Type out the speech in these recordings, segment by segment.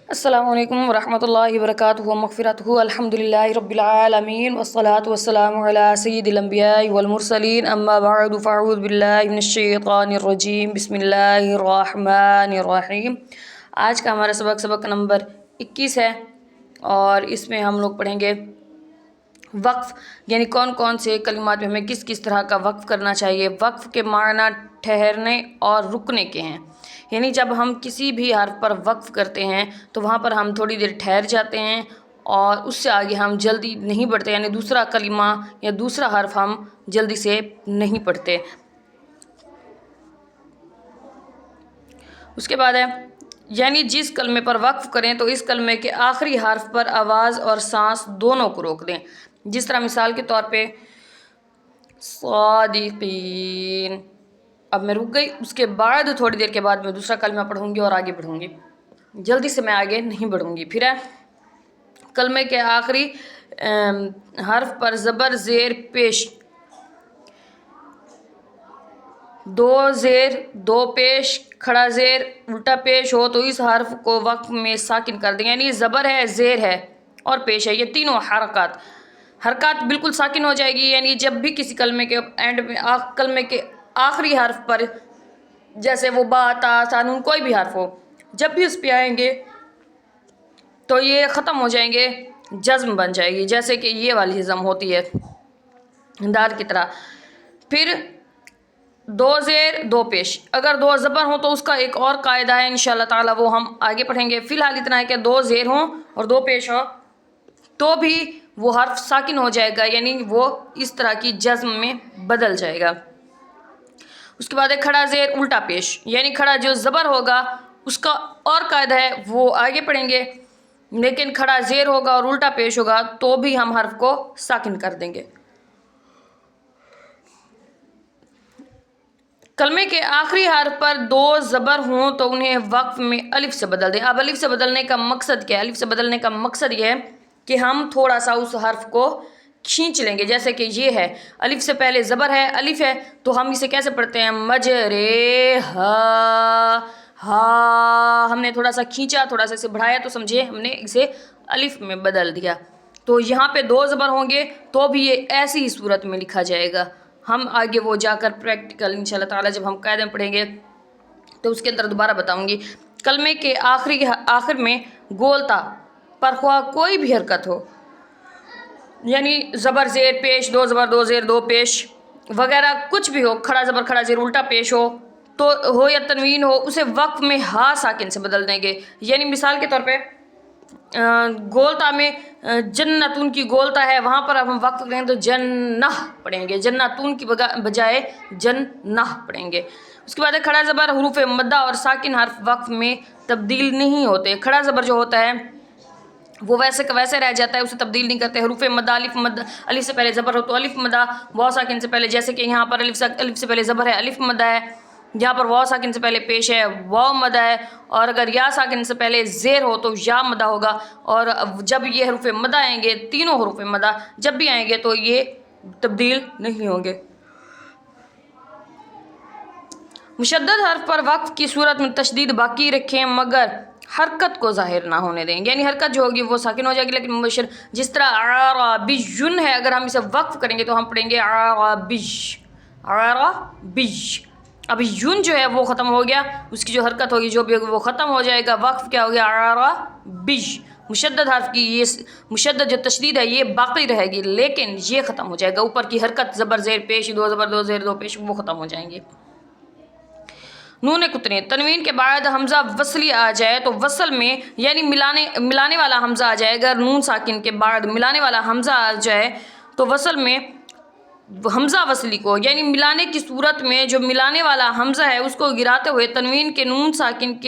अस्सलामु अलैकुम वरहमतुल्लाहि वबरकातुहु मग़फ़िरतुहु अल्हम्दुलिल्लाहि रब्बिल आलमीन वस्सलातु वस्सलामु अला सय्यिदिल अंबियाइ वल मुरसलीन अम्मा बअदु फ़अऊज़ु बिल्लाहि मिनश शैतानिर रजीम बिस्मिल्लाहिर रहमानिर रहीम। आज का हमारा सबक नंबर 21 है और इसमें हम लोग पढ़ेंगे वक्फ़, यानी कौन कौन से कलिमात में हमें किस किस तरह का वक्फ़ करना चाहिए। वक्फ़ के माना ठहरने और रुकने के हैं, यानी जब हम किसी भी हर्फ पर वक्फ़ करते हैं तो वहाँ पर हम थोड़ी देर ठहर जाते हैं और उससे आगे हम जल्दी नहीं बढ़ते, यानी दूसरा कलिमा या दूसरा हर्फ हम जल्दी से नहीं पढ़ते। उसके बाद है, यानी जिस कलमे पर वक्फ़ करें तो इस कलमे के आखिरी हर्फ पर आवाज़ और सांस दोनों को रोक दें। जिस तरह मिसाल के तौर पे सादिकीन, अब मैं रुक गई, उसके बाद थोड़ी देर के बाद मैं दूसरा कलमा पढ़ूंगी और आगे बढ़ूंगी, जल्दी से मैं आगे नहीं बढ़ूंगी। फिर है, कलमे के आखिरी हर्फ पर ज़बर ज़ेर पेश, दो ज़ेर दो पेश खड़ा ज़ेर उल्टा पेश हो तो इस हर्फ को वक्फ़ में साकिन कर दें। यानी ज़बर है, ज़ेर है और पेश है, ये तीनों हरकत बिल्कुल साकिन हो जाएगी। यानी जब भी किसी कलमे के एंड में कलमे के आखिरी हर्फ पर, जैसे वो बा ता सा नून कोई भी हर्फ हो, जब भी उस पे आएंगे तो ये ख़त्म हो जाएंगे, जज़्म बन जाएगी, जैसे कि ये वाली हिज़म होती है दाल की तरह। फिर दो ज़ेर दो पेश, अगर दो ज़बर हो तो उसका एक और कायदा है, इंशाअल्लाह ताला वो हम आगे पढ़ेंगे। फ़िलहाल इतना है कि दो ज़ेर हों और दो पेश हो तो भी वो हर्फ साकिन हो जाएगा, यानी वो इस तरह की जज़्म में बदल जाएगा। उसके बाद है खड़ा ज़ेर उल्टा पेश, यानी खड़ा जो ज़बर होगा उसका और कायदा है, वो आगे पढ़ेंगे, लेकिन खड़ा ज़ेर होगा और उल्टा पेश होगा तो भी हम हर्फ को साकिन कर देंगे। कलमे के आखिरी हर्फ पर दो ज़बर हों तो उन्हें वक्फ़ में अलिफ से बदल दें। अब अलिफ से बदलने का मकसद क्या है? अलिफ से बदलने का मकसद ये है कि हम थोड़ा सा उस हर्फ को खींच लेंगे। जैसे कि ये है, अलिफ से पहले ज़बर है, अलिफ है, तो हम इसे कैसे पढ़ते हैं? मजरे हा, हमने थोड़ा सा खींचा, थोड़ा सा इसे बढ़ाया तो समझिए हमने इसे अलिफ में बदल दिया। तो यहाँ पे दो ज़बर होंगे तो भी ये ऐसी ही सूरत में लिखा जाएगा। हम आगे वो जाकर प्रैक्टिकल इंशाल्लाह ताला जब हम कायदे में पढ़ेंगे तो उसके अंदर दोबारा बताऊंगी। कलमे के आखिर में गोलता पर ख्वाह कोई भी हरकत हो, यानी ज़बर ज़ेर पेश, दो ज़बर दो ज़ेर दो पेश वगैरह कुछ भी हो, खड़ा ज़बर खड़ा ज़ेर उल्टा पेश हो या तनवीन हो, उसे वक्फ़ में हा साकिन से बदल देंगे। यानी मिसाल के तौर पे गोलता में जन्नतून की गोलता है, वहाँ पर अब हम वक्फ़ करेंगे तो जन्नह पढ़ेंगे, जन्नतून की बजाय जन्नह पढ़ेंगे। उसके बाद है खड़ा ज़बर हुरूफ़ मद्दा और साकिन हर्फ वक्फ़ में तब्दील नहीं होते। खड़ा ज़बर जो होता है वो वैसे का वैसे रह जाता है, उसे तब्दील नहीं करते। हुरूफ़ मद्दा अलिफ से पहले ज़बर हो तो अलिफ मद्दा, वाव साकिन से पहले, जैसे कि यहाँ पर अलिफ से पहले ज़बर है, अलिफ मद्दा है, यहाँ पर वाव साकिन से पहले पेश है, वाव मदा है, और अगर या साकिन से पहले ज़ेर हो तो या मदा होगा। और जब ये हरूफ़ मदा आएंगे, तीनों हरूफ़ मदा जब भी आएंगे तो ये तब्दील नहीं होंगे। मुशद्दद हर्फ पर वक्फ़ की सूरत में तशदीद बाकी रखें मगर हरकत को ज़ाहिर ना होने दें, यानी हरकत जो होगी वो साकिन हो जाएगी, लेकिन मुबश्शिर जिस तरह अराबियुन है, अगर हम इसे वक्फ़ करेंगे तो हम पढ़ेंगे अराबिश। अब यून जो है वो ख़त्म हो गया, उसकी जो हरकत होगी जो भी होगी वो ख़त्म हो जाएगा। वक्फ़ क्या हो गया? अराबिश। मुशद्दद हर्फ की ये मुशद्दद जो तशदीद है ये बाकी रहेगी, लेकिन ये ख़त्म हो जाएगा। ऊपर की हरकत ज़बर ज़ेर पेश, दो ज़बर दो ज़ेर दो पेश, वो ख़त्म हो जाएंगे। नून कुतने, तनवीन के बाद हमज़ा वसली आ जाए तो वसल में, यानी मिलाने वाला हमज़ा आ जाए। अगर नून साकिन के बाद मिलाने वाला हमज़ा आ जाए तो वसल में हमज़ा वसली को, यानी मिलाने की सूरत में जो मिलाने वाला हमज़ा है उसको गिराते हुए तनवीन के नून साकिन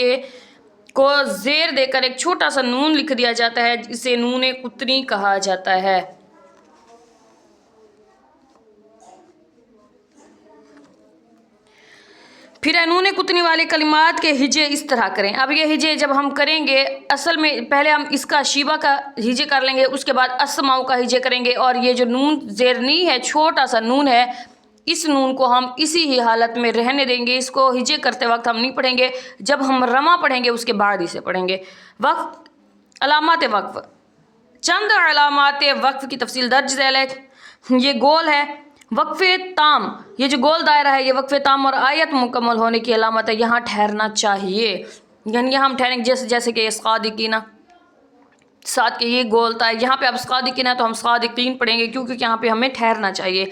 को ज़ेर देकर एक छोटा सा नून लिख दिया जाता है, इसे नून कुतनी कहा जाता है। फिर नून कुतनी वाले कलिमात के हिजे इस तरह करें। अब ये हिजे जब हम करेंगे, असल में पहले हम इसका शीबा का हिजे कर लेंगे, उसके बाद अस्माऊ का हिजे करेंगे, और ये जो नून ज़ेरनी है, छोटा सा नून है, इस नून को हम इसी ही हालत में रहने देंगे। इसको हिजे करते वक्त हम नहीं पढ़ेंगे, जब हम रमा पढ़ेंगे उसके बाद इसे पढ़ेंगे। अलामात वक्फ, चंद अलामात वक्फ की तफसील दर्ज झैल है। ये गोल है वक्फ़े ताम, ये जो गोल दायरा है ये वक्फ़े ताम और आयत मुकम्मल होने की अलामत है। यहाँ ठहरना चाहिए, यानी हम ठहरेंगे जैसे कि सादिकीना, साथ के ये गोल था। यहाँ पे अब सादिकीना तो हम सादिकीन पढ़ेंगे क्योंकि यहाँ पे हमें ठहरना चाहिए।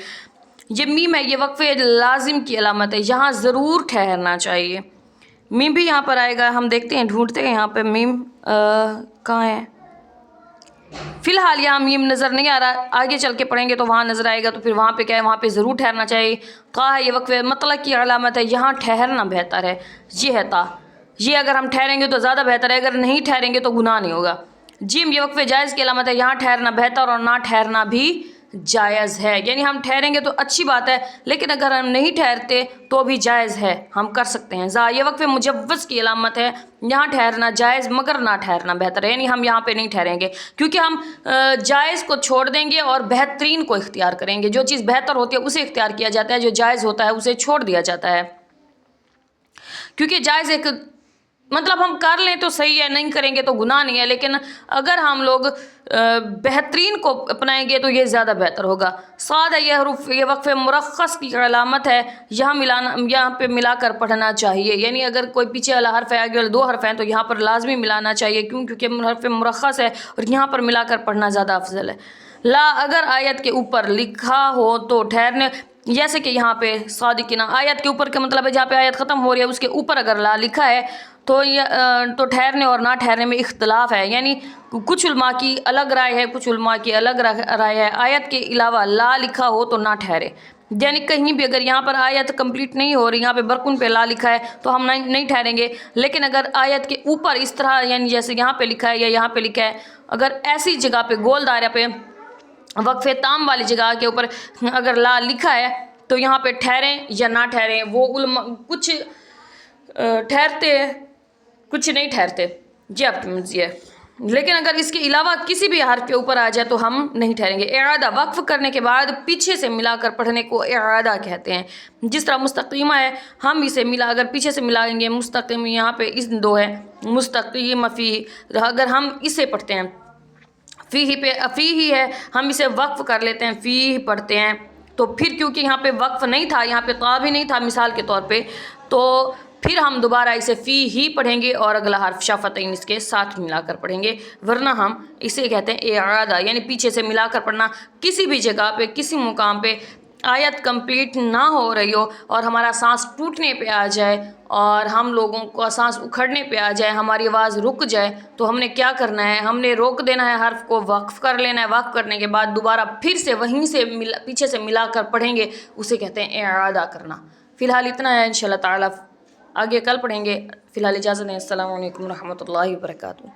ये मीम है, ये वक्फ़े लाजिम की अलामत है, यहाँ ज़रूर ठहरना चाहिए। मीम भी यहाँ पर आएगा, हम देखते हैं, ढूंढते हैं यहाँ पे मीम कहाँ है। फ़िलहाल यहाँ मीम नज़र नहीं आ रहा, आगे चल के पढ़ेंगे तो वहाँ नज़र आएगा। तो फिर वहाँ पे क्या है, वहाँ पे ज़रूर ठहरना चाहिए। कहा है ये वक्फ़े मतलब की अलामत है, यहाँ ठहरना बेहतर है। ये है ता, ये अगर हम ठहरेंगे तो ज़्यादा बेहतर है, अगर नहीं ठहरेंगे तो गुनाह नहीं होगा। जिम, ये वक्फ़े जायज़ की अलामत है, यहाँ ठहरना बेहतर और ना ठहरना भी जायज़ है। यानी हम ठहरेंगे तो अच्छी बात है, लेकिन अगर हम नहीं ठहरते तो भी जायज़ है, हम कर सकते हैं। ज़ा, ये वक्फ़े मुजव्वज़ की अलामत है, यहाँ ठहरना जायज़ मगर ना ठहरना बेहतर है। यानी हम यहाँ पे नहीं ठहरेंगे क्योंकि हम जायज़ को छोड़ देंगे और बेहतरीन को इख्तियार करेंगे। जो चीज़ बेहतर होती है उसे इख्तियार किया जाता है, जो जायज़ होता है उसे छोड़ दिया जाता है। क्योंकि जायज़ एक मतलब हम कर लें तो सही है, नहीं करेंगे तो गुनाह नहीं है, लेकिन अगर हम लोग बेहतरीन को अपनाएंगे तो ये ज़्यादा बेहतर होगा। साद है, यह हरूफ, ये वक्फ़े मुरख्खस की अलामत है, यहाँ मिलाना, यहाँ पे मिलाकर पढ़ना चाहिए। यानी अगर कोई पीछे वाला हर्फ है, आगे वाले दो हर्फ हैं तो यहाँ पर लाजमी मिलाना चाहिए, क्योंकि हर्फ मुरख्खस है और यहाँ पर मिलाकर पढ़ना ज़्यादा अफजल है। ला, अगर आयत के ऊपर लिखा हो तो ठहरने, जैसे कि यहाँ पे सादिकीना, आयत के ऊपर का मतलब है जहाँ पे आयत ख़त्म हो रही है उसके ऊपर अगर ला लिखा है तो ठहरने और ना ठहरने में इख्तलाफ है। यानी कुछ उलमा की अलग राय है, कुछ उलमा की अलग राय है। आयत के अलावा ला लिखा हो तो ना ठहरे, यानी कहीं भी अगर यहाँ पर आयत कंप्लीट नहीं हो रही, यहाँ पे बरकुन पे ला लिखा है तो हम नहीं ठहरेंगे। लेकिन अगर आयत के ऊपर इस तरह, यानी जैसे यहाँ पे लिखा है या यहाँ पे लिखा है, अगर ऐसी जगह पे गोल दायरा पे वक्फ़े ताम वाली जगह के ऊपर अगर ला लिखा है तो यहाँ पे ठहरें या ना ठहरें, वो उलमा कुछ ठहरते हैं, कुछ नहीं ठहरते, ये आपकी मर्ज़ी है। लेकिन अगर इसके अलावा किसी भी हर्फ के ऊपर आ जाए तो हम नहीं ठहरेंगे। इआदा, वक्फ़ करने के बाद पीछे से मिलाकर पढ़ने को इआदा कहते हैं। जिस तरह मुस्तक़ीमा है, हम इसे अगर पीछे से मिलाएंगे, मुस्तक़ीम यहाँ पे इस दो है, मुस्तक़ीम फ़ी, अगर हम इसे पढ़ते हैं, फ़ी पे फ़ी ही है, हम इसे वक्फ़ कर लेते हैं, फ़ी पढ़ते हैं, तो फिर क्योंकि यहाँ पे वक्फ़ नहीं था, यहाँ पे ता भी नहीं था मिसाल के तौर पे, तो फिर हम दोबारा इसे फ़ी ही पढ़ेंगे और अगला हर्फ शफ़तैन इसके साथ मिलाकर पढ़ेंगे, वरना हम इसे कहते हैं इआदा, यानी पीछे से मिलाकर पढ़ना। किसी भी जगह पे, किसी मुकाम पे आयत कंप्लीट ना हो रही हो और हमारा सांस टूटने पे आ जाए और हम लोगों को सांस उखड़ने पे आ जाए, हमारी आवाज़ रुक जाए, तो हमने क्या करना है, हमने रोक देना है, हर्फ को वक्फ़ कर लेना है। वक्फ़ करने के बाद दोबारा फिर से वहीं से पीछे से मिलाकर पढ़ेंगे, उसे कहते हैं इआदा करना। फ़िलहाल इतना है, इंशाअल्लाह ताला आगे कल पढ़ेंगे। फ़िलहाल इजाज़त दें। अस्सलामु अलैकुम रहमतुल्लाहि व बरकातुहू।